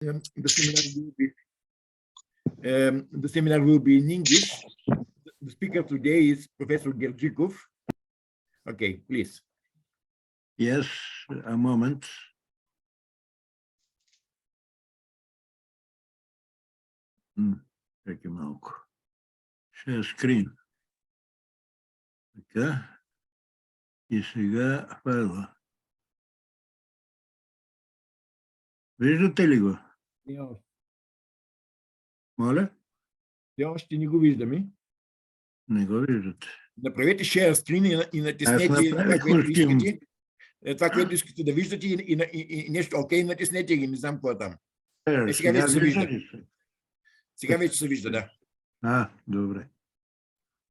The seminar will be in English. The speaker today is Professor Gerdjikov. Okay, please. Yes, a moment. Чакай малко. Share screen. Така. И сега файла. Виждате ли го? Моля? Все още не го виждаме. Не го виждате. Направете share screen и натиснете това, което искате. Това, което искате да виждате и нещо. Окей, натиснете ги, не знам какво е там. Сега вече се вижда. Сега вече се вижда, да. Добре.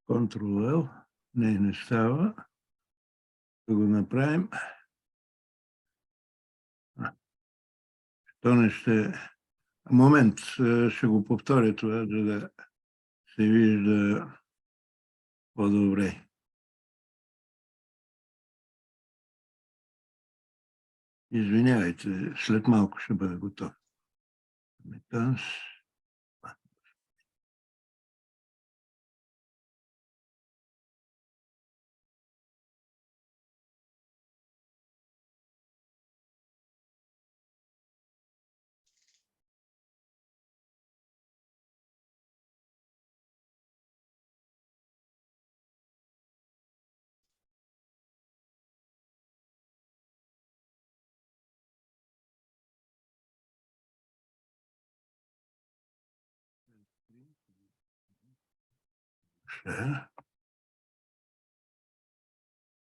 Ctrl-L. Не става. Да го направим. То не ще... Момент, ще го повторя това, за да се вижда по-добре. Извинявайте, след малко ще бъде готов.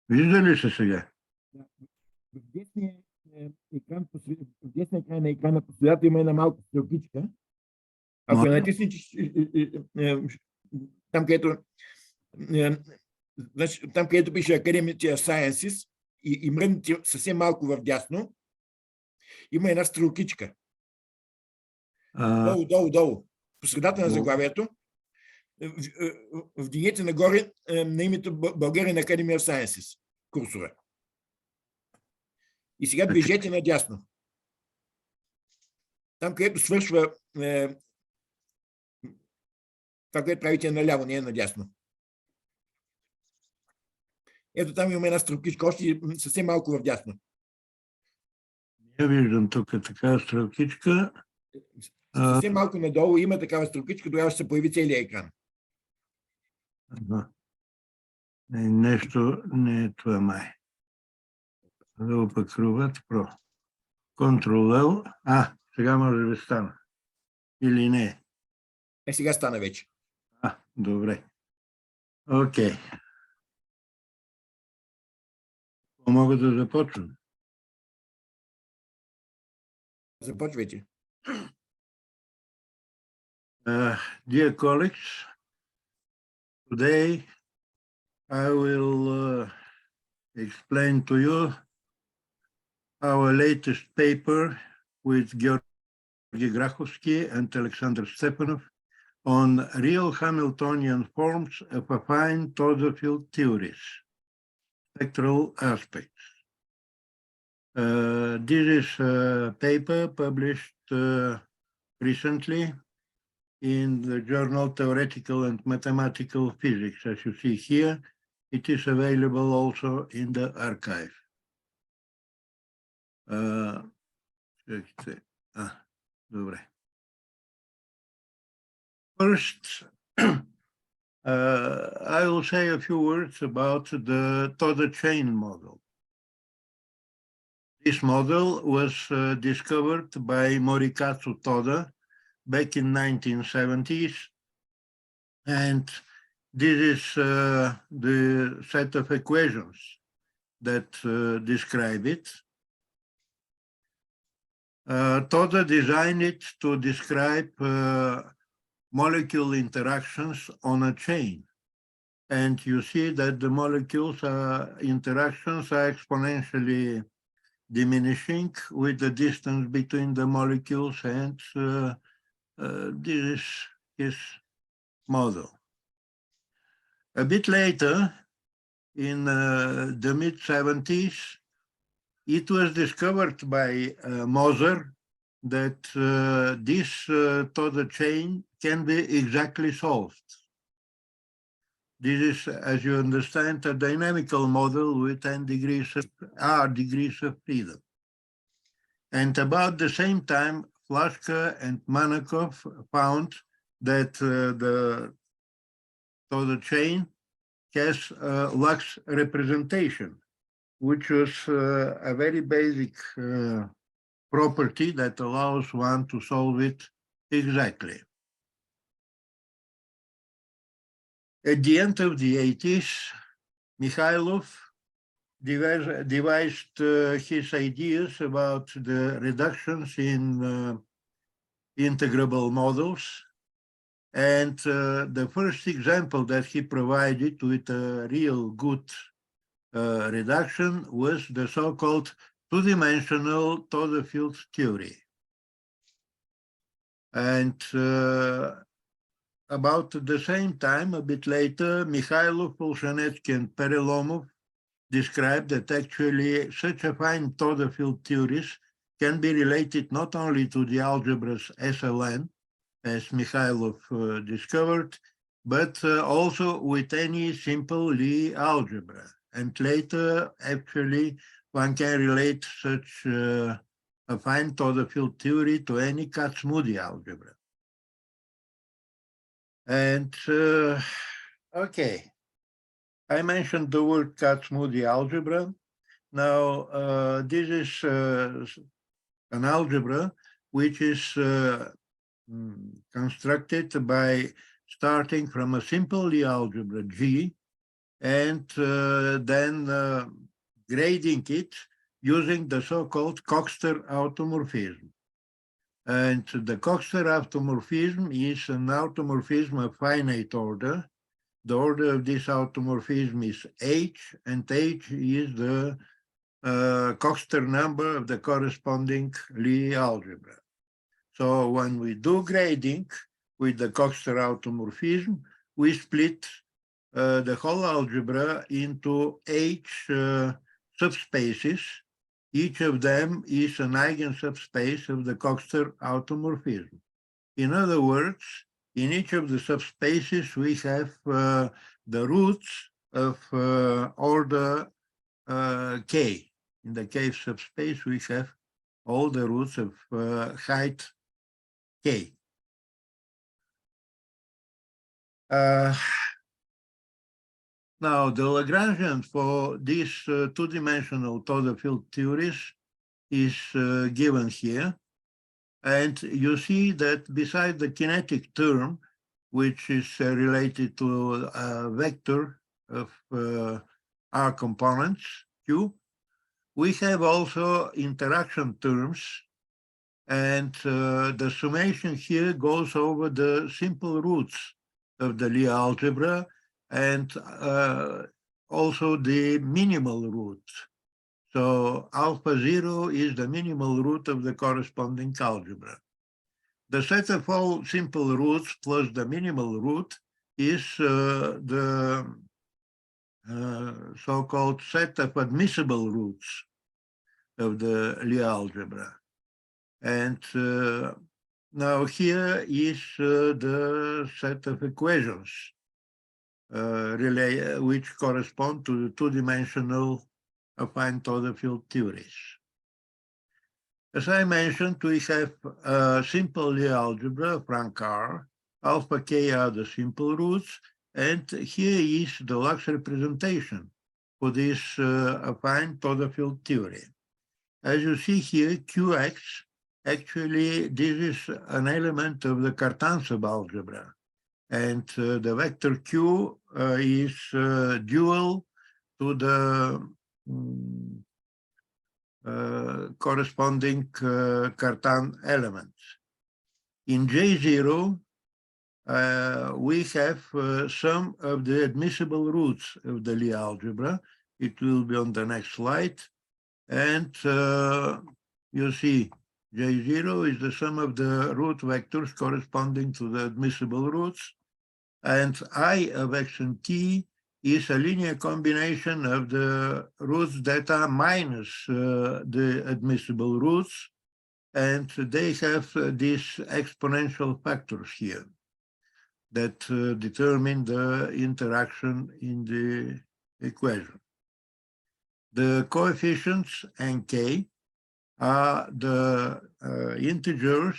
Вижда ли се сега? В десния край на екрана по средата има една малка стрелкичка. Ако я натиснете там, където пише Academy Sciences и мръднете съвсем малко вдясно, има една стрелкичка. Долу. По средата на заглавието вдигнете нагоре на името Bulgarian Academy of Sciences курсора. И сега движете надясно. Там, където свършва това, което правите наляво, не е надясно. Ето там има една стрелкичка, още съвсем малко вдясно. Я виждам тук такава стрелкичка. Съвсем малко надолу има такава стрелкичка, тогава ще се появи целият екран. Нещо не е това май. Да опакруват про. Ctrl-L. Сега може да стана. Или не? Сега стана вече. Добре. Окей. Мога да започвам. Започвайте. Dear colleagues, today I will explain to you our latest paper with Georgi Grachovsky and Alexander Stepanov on real Hamiltonian forms of affine Toda field theories, spectral aspects. This is a paper published recently in the journal Theoretical and Mathematical Physics. As you see here, it is available also in the archive. Добре. First, I will say a few words about the Toda chain model. This model was discovered by Morikazu Toda back in 1970s, and this is the set of equations that describe it. Toda designed it to describe molecule interactions on a chain. And you see that the molecules interactions are exponentially diminishing with the distance between the molecules, and this is his model. A bit later, in the mid-70s, it was discovered by Moser that this Toda chain can be exactly solved. This is, as you understand, a dynamical model with r degrees of freedom. And about the same time, Flaschke and Manakov found that the Toda chain has a Lux representation, which was a very basic property that allows one to solve it exactly. At the end of the 80s, Mikhailov devised his ideas about the reductions in integrable models. And the first example that he provided with a real good reduction was the so-called two-dimensional Toda field theory. And about the same time, a bit later, Mikhailov, Polshanetsky, and Perelomov described that actually such affine Toda field theories can be related not only to the algebras SLN, as Mikhailov discovered, but also with any simple Lie algebra. And later, actually, one can relate such affine Toda field theory to any Kac Moody algebra. And okay, I mentioned the word Kac Moody algebra. Now, this is an algebra which is constructed by starting from a simple Lie algebra G and then grading it using the so-called Coxeter automorphism. And the Coxeter automorphism is an automorphism of finite order. The order of this automorphism is H, and H is the Coxeter number of the corresponding Lie algebra. So when we do grading with the Coxeter automorphism, we split the whole algebra into H subspaces. Each of them is an eigensubspace of the Coxeter automorphism. In other words, in each of the subspaces, we have the roots of order K. In the K subspace, we have all the roots of height K. Now, the Lagrangian for these two-dimensional Toda field theories is given here. And you see that beside the kinetic term, which is related to a vector of R components, Q, we have also interaction terms. And the summation here goes over the simple roots of the Lie algebra and also the minimal root. So alpha 0 is the minimal root of the corresponding algebra. The set of all simple roots plus the minimal root is the so-called set of admissible roots of the Lie algebra. And now here is the set of equations which correspond to the two-dimensional affine Toda field theories. As I mentioned, we have a simple Lie algebra, Frank R. Alpha K are the simple roots, and here is the Lux representation for this affine Toda field theory. As you see here, Qx, actually, this is an element of the Cartan subalgebra. And the vector Q is dual to the corresponding Cartan elements. In J0, we have some of the admissible roots of the Lie algebra. It will be on the next slide. And you see, J0 is the sum of the root vectors corresponding to the admissible roots. And I of x and t is a linear combination of the roots that are minus the admissible roots. and they have these exponential factors here that determine the interaction in the equation. The coefficients nk are the integers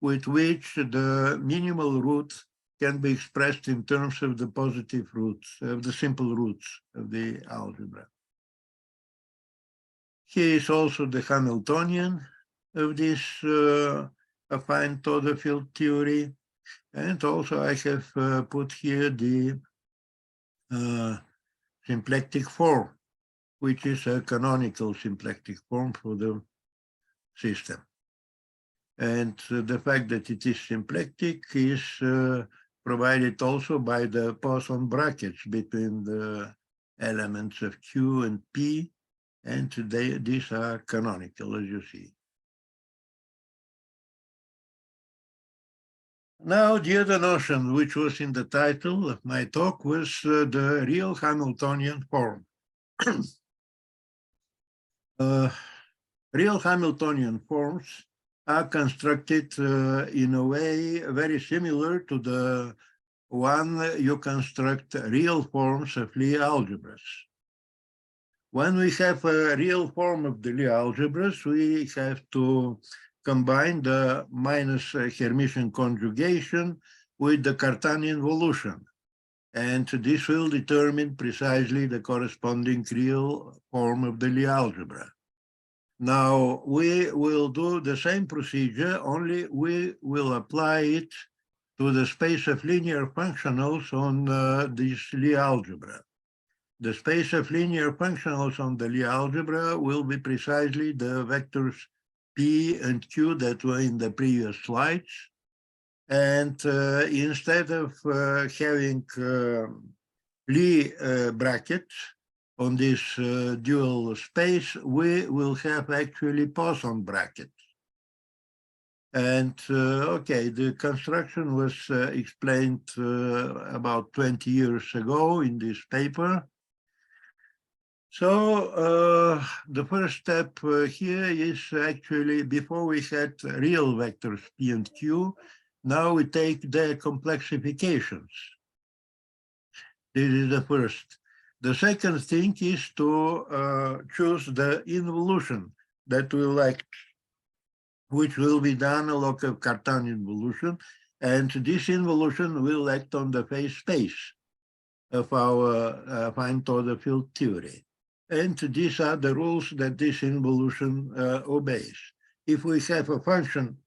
with which the minimal root can be expressed in terms of the positive roots, of the simple roots of the algebra. Here is also the Hamiltonian of this affine Toda field theory. And also I have put here the symplectic form, which is a canonical symplectic form for the system. And the fact that it is symplectic is provided also by the Poisson brackets between the elements of Q and P, and these are canonical, as you see. Now, the other notion, which was in the title of my talk, was the real Hamiltonian form. Real Hamiltonian forms are constructed in a way very similar to the one you construct real forms of Lie algebras. When we have a real form of the Lie algebras, we have to combine the minus Hermitian conjugation with the Cartan involution. And this will determine precisely the corresponding real form of the Lie algebra. Now, we will do the same procedure, only we will apply it to the space of linear functionals on this Lie algebra. The space of linear functionals on the Lie algebra will be precisely the vectors P and Q that were in the previous slides. And instead of having Lie brackets on this dual space, we will have actually Poisson brackets. And okay, the construction was explained about 20 years ago in this paper. So the first step here is actually, before we had real vectors P and Q, now we take their complexifications. This is the first. The second thing is to choose the involution that we like, which will be the analog of Cartan involution, and this involution will act on the phase space of our affine Toda field theory. And these are the rules that this involution obeys. If we have a function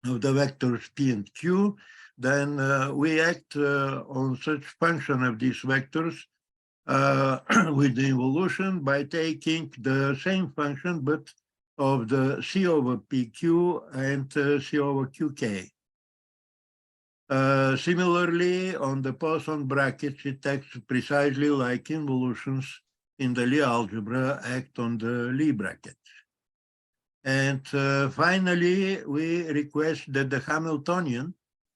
of the vectors P and Q, then we act on such function of these vectors with the involution by taking the same function, but of the C over PQ and C over QK. Similarly, on the Poisson brackets, it acts precisely like involutions in the Lie algebra act on the Lie brackets. And finally, we request that the Hamiltonian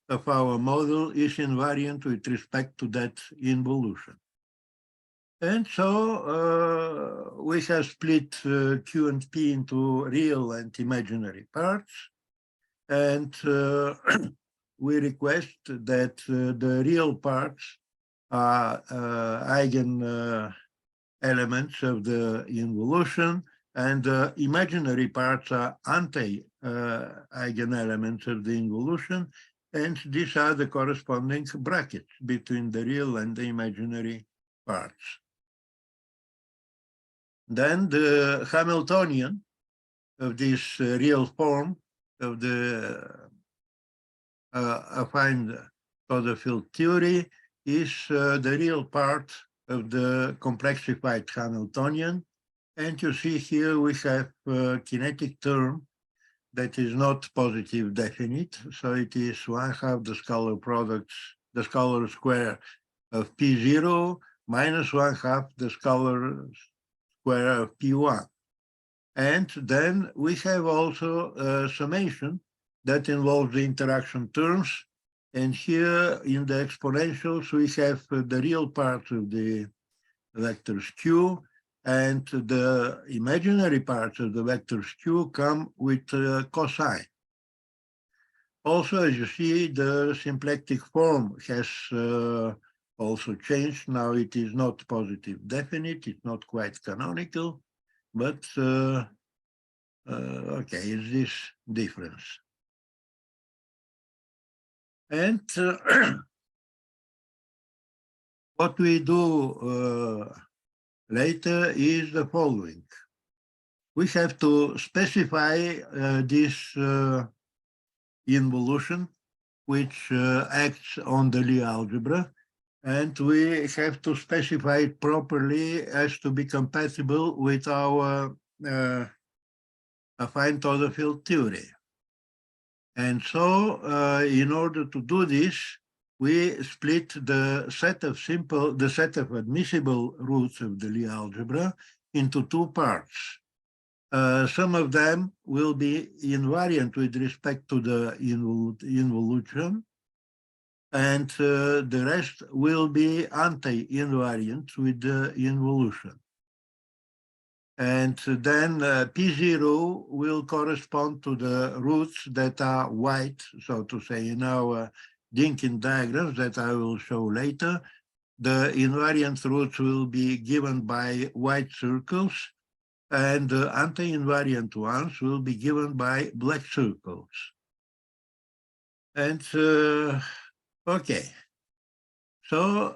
of our model is invariant with respect to that involution. And so we have split Q and P into real and imaginary parts. And we request that the real parts are eigen elements of the involution, and the imaginary parts are anti-eigen elements of the involution, and these are the corresponding brackets between the real and the imaginary parts. Then the Hamiltonian of this real form of the affine Toda field theory is the real part of the complexified Hamiltonian. And you see here we have a kinetic term that is not positive definite. So it is 1/2 the scalar products, the scalar square of P0 minus 1/2 the scalar square of P1. And then we have also a summation that involves the interaction terms. And here in the exponentials, we have the real part of the vectors Q and the imaginary parts of the vectors q come with cosine. Also, as you see, the symplectic form has also changed. Now it is not positive definite, it's not quite canonical, but okay, it's this difference. And what we do later is the following. We have to specify this involution, which acts on the Lie algebra, and we have to specify it properly as to be compatible with our affine Toda field theory. And so, in order to do this, we split the set of admissible roots of the Lie algebra into two parts. Some of them will be invariant with respect to the involution, and the rest will be anti-invariant with the involution. And then P0 will correspond to the roots that are white, so to say, in our Dynkin diagrams that I will show later. The invariant roots will be given by white circles, and the anti-invariant ones will be given by black circles. And okay, so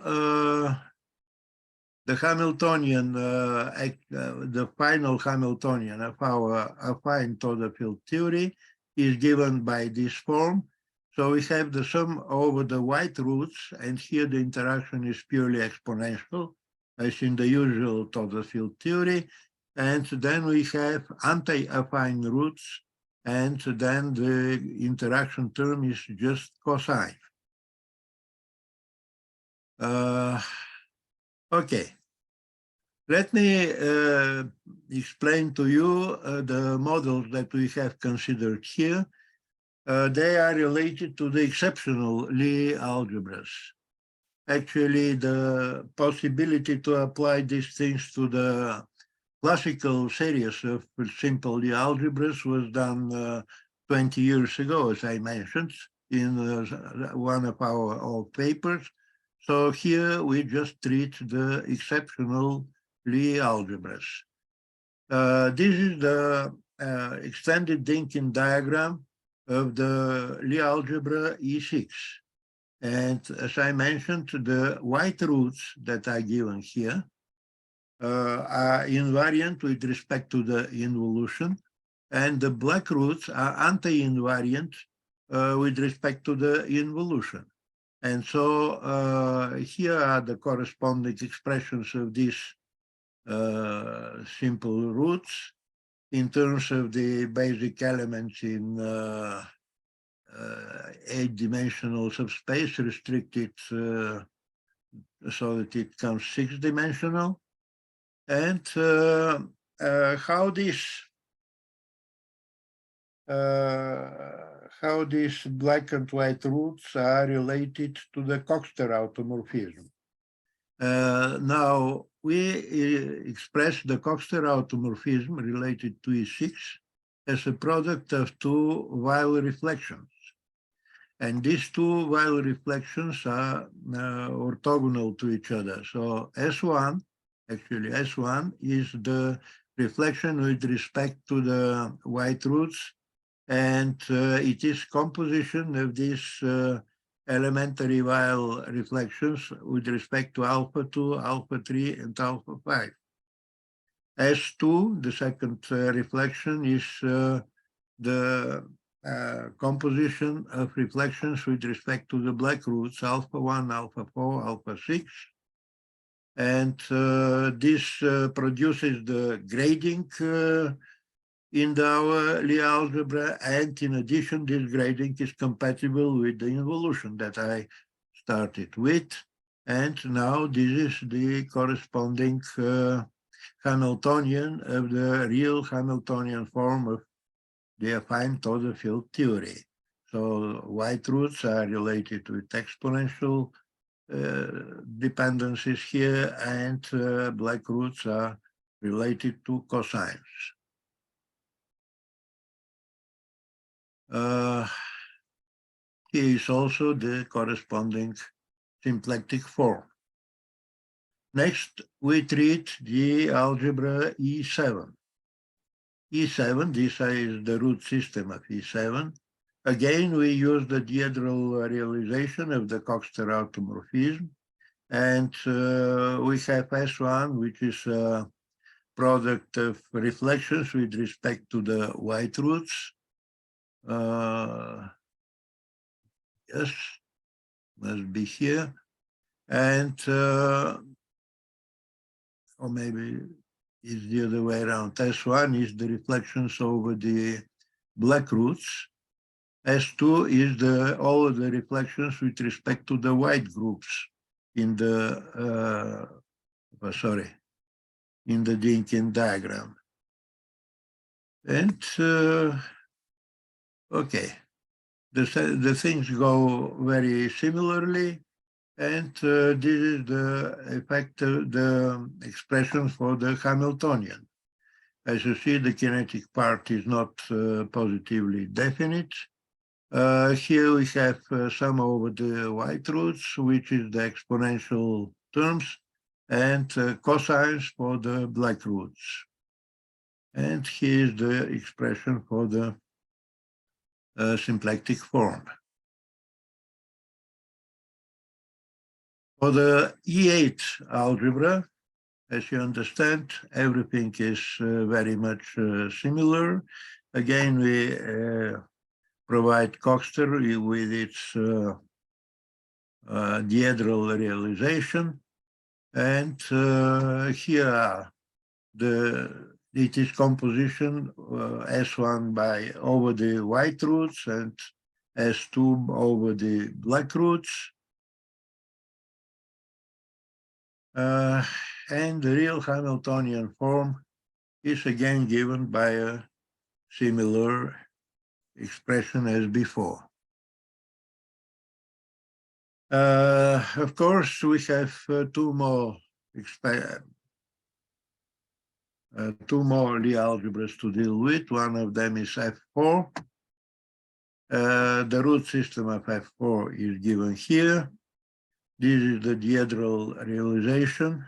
the Hamiltonian, the final Hamiltonian of our affine Toda field theory is given by this form. So we have the sum over the white roots, and here the interaction is purely exponential, as in the usual Toda field theory. And then we have anti-affine roots, and then the interaction term is just cosine. Okay. Let me explain to you the models that we have considered here. They are related to the exceptional Lie algebras. Actually, the possibility to apply these things to the classical series of simple Lie algebras was done 20 years ago, as I mentioned, in one of our old papers. So here we just treat the exceptional Lie algebras. This is the extended Dynkin diagram of the Lie algebra E6. And as I mentioned, the white roots that are given here are invariant with respect to the involution, and the black roots are anti-invariant with respect to the involution. And so here are the corresponding expressions of these simple roots in terms of the basic elements in 8-dimensional subspace, restricted so that it becomes 6-dimensional. And how these black and white roots are related to the Coxeter automorphism. Now, we express the Coxeter automorphism related to E6 as a product of two Weyl reflections. And these two Weyl reflections are orthogonal to each other. So S1, actually S1 is the reflection with respect to the white roots, and it is composition of these elementary Weyl reflections with respect to alpha 2, alpha 3, and alpha 5. S2, the second reflection, is the composition of reflections with respect to the black roots, alpha 1, alpha 4, alpha 6. And this produces the grading in our Lie algebra, and in addition, this grading is compatible with the involution that I started with. And now this is the corresponding Hamiltonian of the real Hamiltonian form of the affine Toda field theory. So white roots are related with exponential dependencies here, and black roots are related to cosines. Here is also the corresponding symplectic form. Next, we treat the algebra E7. E7, this is the root system of E7. Again, we use the diedral realization of the Coxeter automorphism. And we have S1, which is a product of reflections with respect to the white roots. Yes, must be here. And, or maybe it's the other way around. S1 is the reflections over the black roots. S2 is all of the reflections with respect to the white groups in the, in the Dinkin diagram. And, okay, the things go very similarly. And this is the effect, the expression for the Hamiltonian. As you see, the kinetic part is not positively definite. Here we have sum over the white roots, which is the exponential terms, and cosines for the black roots. And here's the expression for the symplectic form. For the E8 algebra, as you understand, everything is very much similar. Again, we provide Coxeter with its diedral realization. And here are it is composition S1 by over the white roots and S2 over the black roots. And the real Hamiltonian form is again given by a similar expression as before. Of course, we have two more Lie algebras to deal with. One of them is F4. The root system of F4 is given here. This is the diedral realization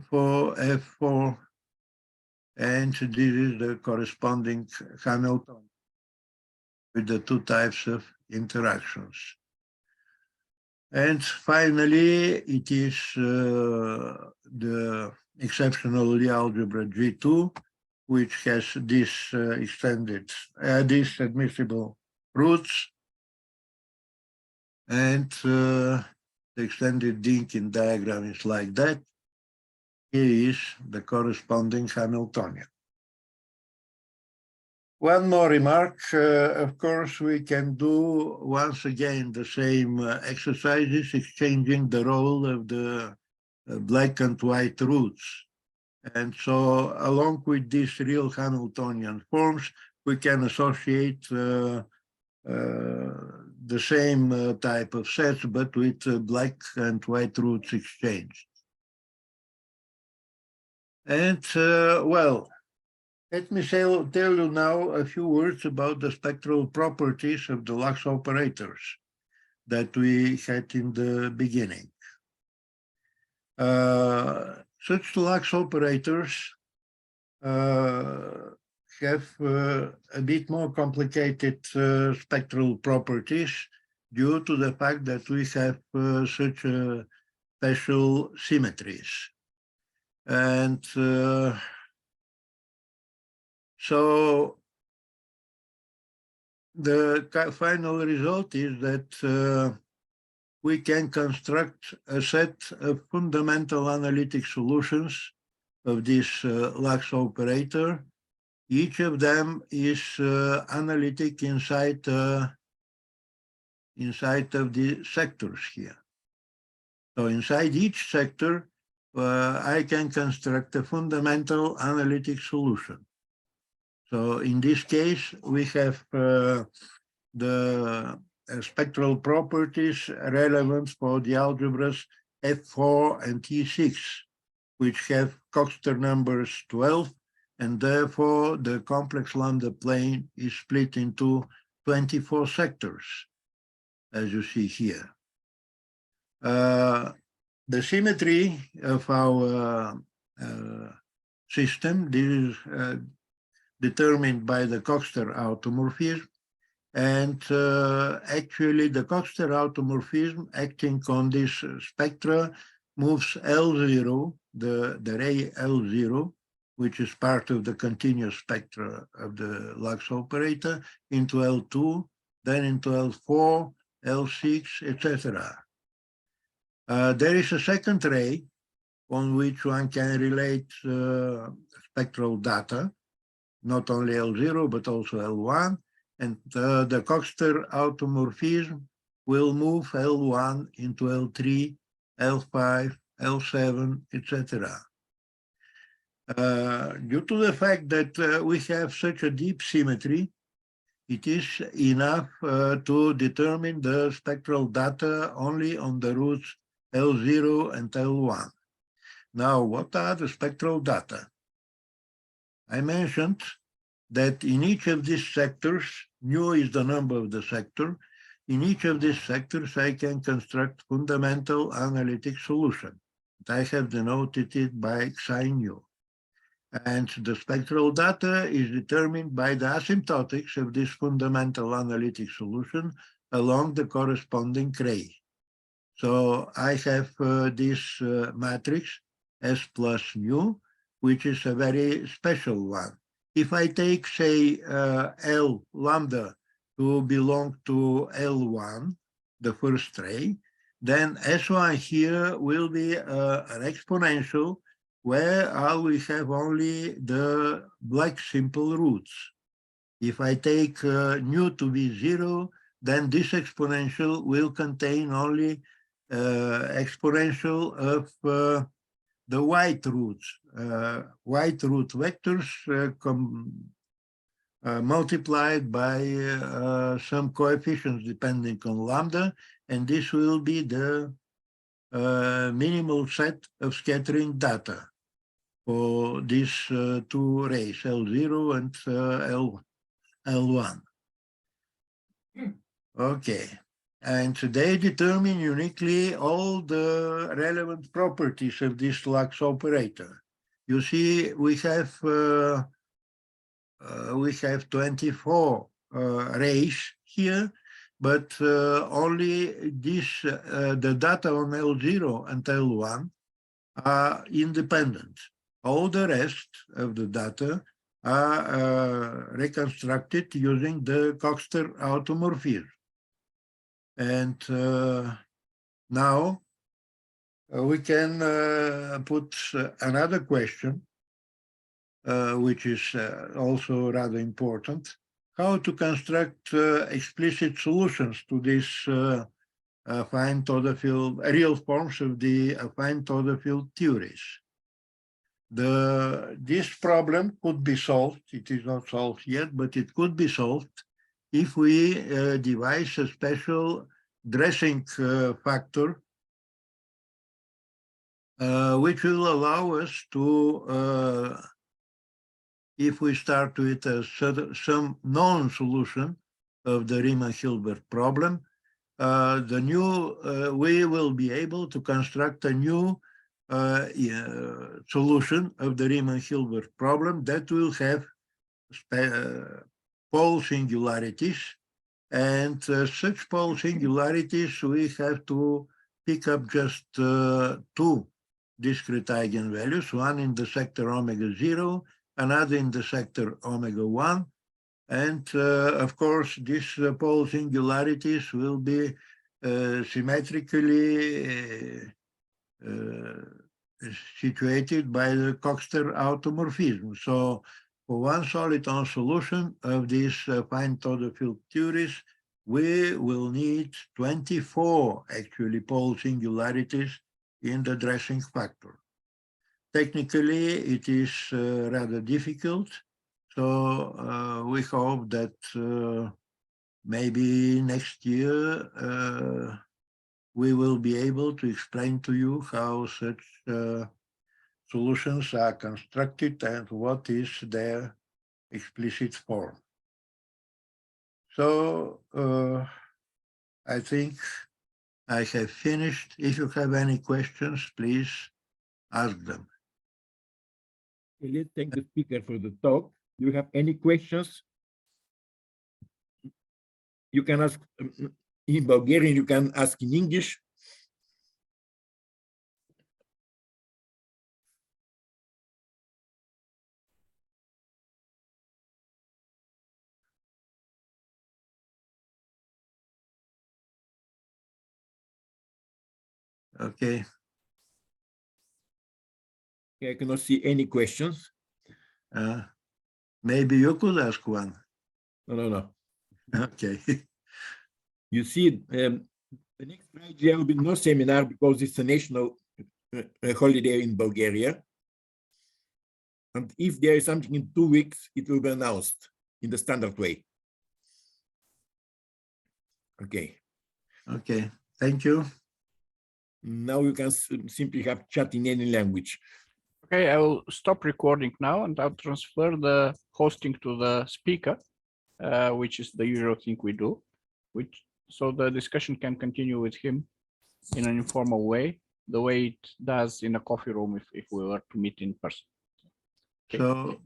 for F4, and this is the corresponding Hamiltonian with the two types of interactions. And finally, it is the exceptional Lie algebra G2, which has this these admissible roots, and the extended Dinkin diagram is like that. Here is the corresponding Hamiltonian. One more remark, of course, we can do once again the same exercises, exchanging the role of the black and white roots. And so along with these real Hamiltonian forms, we can associate the same type of sets, but with black and white roots exchanged. And well, let me tell you now a few words about the spectral properties of the Lax operators that we had in the beginning. Such Lax operators have a bit more complicated spectral properties due to the fact that we have such special symmetries. And so the final result is that we can construct a set of fundamental analytic solutions of this Lax operator. Each of them is analytic inside of the sectors here. So inside each sector, I can construct a fundamental analytic solution. So in this case, we have the spectral properties relevant for the algebras F4 and T6, which have Coxeter numbers 12, and therefore the complex lambda plane is split into 24 sectors, as you see here. The symmetry of our system, this is determined by the Coxeter automorphism, and actually the Coxeter automorphism acting on this spectra moves L0, the ray L0, which is part of the continuous spectra of the Lux operator, into L2, then into L4, L6, etc. There is a second ray on which one can relate spectral data, not only L0, but also L1, and the Coxeter automorphism will move L1 into L3, L5, L7, etc. Due to the fact that we have such a deep symmetry, it is enough to determine the spectral data only on the roots L0 and L1. Now, what are the spectral data? I mentioned that in each of these sectors, nu is the number of the sector. In each of these sectors, I can construct fundamental analytic solution. I have denoted it by psi nu. And the spectral data is determined by the asymptotics of this fundamental analytic solution along the corresponding ray. So I have this matrix S plus mu, which is a very special one. If I take, say, L lambda to belong to L1, the first ray, then S1 here will be an exponential where I will have only the black simple roots. If I take nu to be 0, then this exponential will contain only exponential of the white roots. White root vectors multiplied by some coefficients depending on lambda, and this will be the minimal set of scattering data for these two rays, L0 and L1. Okay, and they determine uniquely all the relevant properties of this Lux operator. You see, we have 24 rays here, but only this, the data on L0 and L1 are independent. All the rest of the data are reconstructed using the Coxeter automorphism. And now we can put another question, which is also rather important: how to construct explicit solutions to these affine Toda field, real forms of the affine Toda field theories. This problem could be solved. It is not solved yet, but it could be solved if we devise a special dressing factor which will allow us to, if we start with some known solution of the Riemann-Hilbert problem, we will be able to construct a new solution of the Riemann-Hilbert problem that will have pole singularities, and such pole singularities we have to pick up just two discrete eigenvalues, one in the sector omega 0, another in the sector omega 1, and of course these pole singularities will be symmetrically situated by the Coxeter automorphism. So for one soliton solution of these affine Toda field theories, we will need 24 actually pole singularities in the dressing factor. Technically, it is rather difficult, so we hope that maybe next year we will be able to explain to you how such solutions are constructed and what is their explicit form. So I think I have finished. If you have any questions, please ask them. Let's thank the speaker for the talk. Do you have any questions? You can ask in Bulgarian, you can ask in English. Okay. I cannot see any questions. Maybe you could ask one. No. Okay. You see, the next Friday there will be no seminar because it's a national holiday in Bulgaria. And if there is something in 2 weeks, it will be announced in the standard way. Okay. Okay. Thank you. Now you can simply have chat in any language. Okay, I will stop recording now and I'll transfer the hosting to the speaker, which is the usual thing we do, so the discussion can continue with him in an informal way, the way it does in a coffee room if we were to meet in person. Okay. So